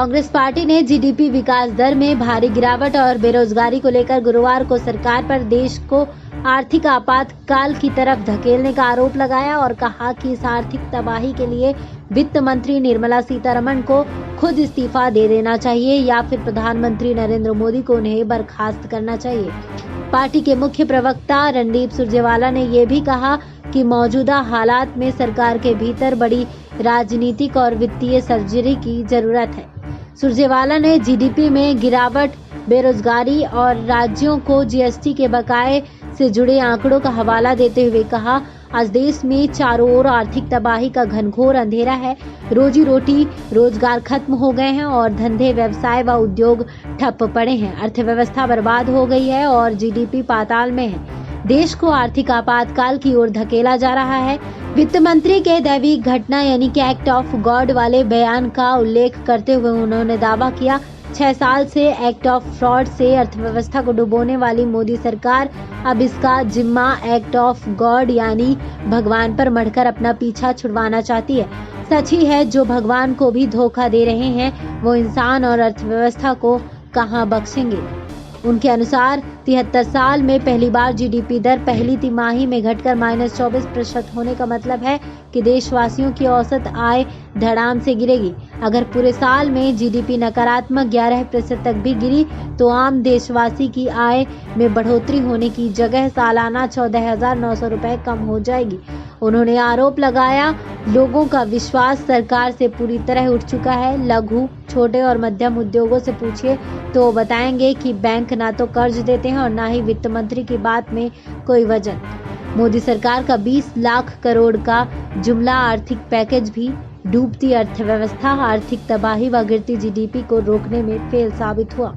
Congress party ने GDP विकास दर में भारी गिरावट और बेरोजगारी को लेकर गुरुवार को सरकार पर देश को आर्थिक आपातकाल की तरफ धकेलने का आरोप लगाया और कहा कि इस आर्थिक तबाही के लिए वित्त मंत्री निर्मला सीतारमण को खुद इस्तीफा दे देना चाहिए या फिर प्रधानमंत्री नरेंद्र मोदी को उन्हें बर्खास्त करना चाहिए। पार्टी के मुख्य प्रवक्ता रणदीप सुरजेवाला ने यह भी कहा कि मौजूदा हालात में सरकार के भीतर बड़ी राजनीतिक और वित्तीय सर्जरी की जरूरत है। सुरजेवाला ने जीडीपी में गिरावट, बेरोजगारी और राज्यों को जीएसटी के बकाये से जुड़े आंकड़ों का हवाला देते हुए कहा, आज देश में चारों ओर आर्थिक तबाही का घनघोर अंधेरा है। रोजी रोटी, रोजगार खत्म हो गए हैं और धंधे, व्यवसाय व उद्योग ठप पड़े हैं। अर्थव्यवस्था बर्बाद हो गई है और जीडीपी पाताल में है। देश को आर्थिक आपातकाल की ओर धकेला जा रहा है। वित्त मंत्री के दैविक घटना यानी कि एक्ट ऑफ गॉड वाले बयान का उल्लेख करते हुए उन्होंने दावा किया, 6 साल से एक्ट ऑफ फ्रॉड से अर्थव्यवस्था को डुबोने वाली मोदी सरकार अब इसका जिम्मा एक्ट ऑफ गॉड यानी भगवान पर मढ़कर अपना पीछा छुड़वाना चाहती है। सच ही है, जो भगवान को भी धोखा दे रहे हैं वो इंसान और अर्थव्यवस्था को कहां बख्शेंगे। उनके अनुसार 73 साल में पहली बार जीडीपी दर पहली तिमाही में घटकर -24% होने का मतलब है कि देशवासियों की औसत आय धड़ाम से गिरेगी। अगर पूरे साल में जीडीपी नकारात्मक 11% तक भी गिरी तो आम देशवासी की आय में बढ़ोतरी होने की जगह सालाना 14,900 रुपए कम हो जाएगी। उन्होंने आरोप लगाया, लोगों का विश्वास सरकार से पूरी तरह उठ चुका है। लघु, छोटे और मध्यम उद्योगों से पूछिए तो वो बताएंगे कि बैंक ना तो कर्ज देते हैं और ना ही वित्त मंत्री की बात में कोई वजन। मोदी सरकार का 20 लाख करोड़ का जुमला आर्थिक पैकेज भी डूबती अर्थव्यवस्था, आर्थिक तबाही व गिरती जीडीपी को रोकने में फेल साबित हुआ।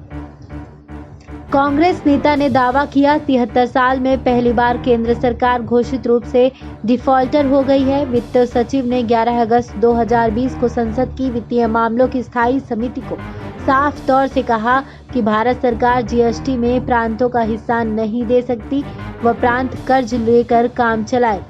कांग्रेस नेता ने दावा किया, 73 साल में पहली बार केंद्र सरकार घोषित रूप से डिफॉल्टर हो गई है। वित्त सचिव ने 11 अगस्त 2020 को संसद की वित्तीय मामलों की स्थायी समिति को साफ तौर से कहा कि भारत सरकार जीएसटी में प्रांतों का हिस्सा नहीं दे सकती, वह प्रांत कर्ज लेकर काम चलाए।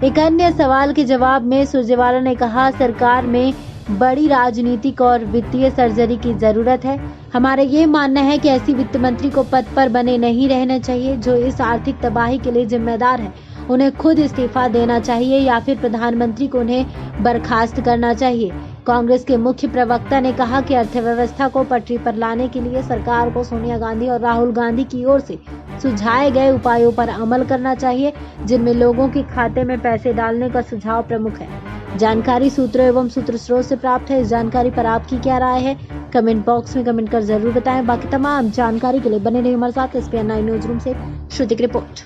एक अन्य सवाल के जवाब में सुरजेवाला ने कहा, सरकार में बड़ी राजनीतिक और वित्तीय सर्जरी की जरूरत है। हमारा ये मानना है कि ऐसी वित्त मंत्री को पद पर बने नहीं रहना चाहिए जो इस आर्थिक तबाही के लिए जिम्मेदार है। उन्हें खुद इस्तीफा देना चाहिए या फिर प्रधानमंत्री को उन्हें बर्खास्त करना चाहिए। कांग्रेस के मुख्य प्रवक्ता ने कहा कि अर्थव्यवस्था को पटरी पर लाने के लिए सरकार को सोनिया गांधी और राहुल गांधी की ओर से सुझाए गए उपायों पर अमल करना चाहिए, जिनमें लोगों के खाते में पैसे डालने का सुझाव प्रमुख है। जानकारी सूत्रों एवं सूत्र स्रोत से प्राप्त है। इस जानकारी पर आपकी क्या राय है, कमेंट बॉक्स में कमेंट कर जरूर बताएं। बाकी तमाम जानकारी के लिए बने रहिए हमारे साथ। SPN9 न्यूज रूम से श्रुति की रिपोर्ट।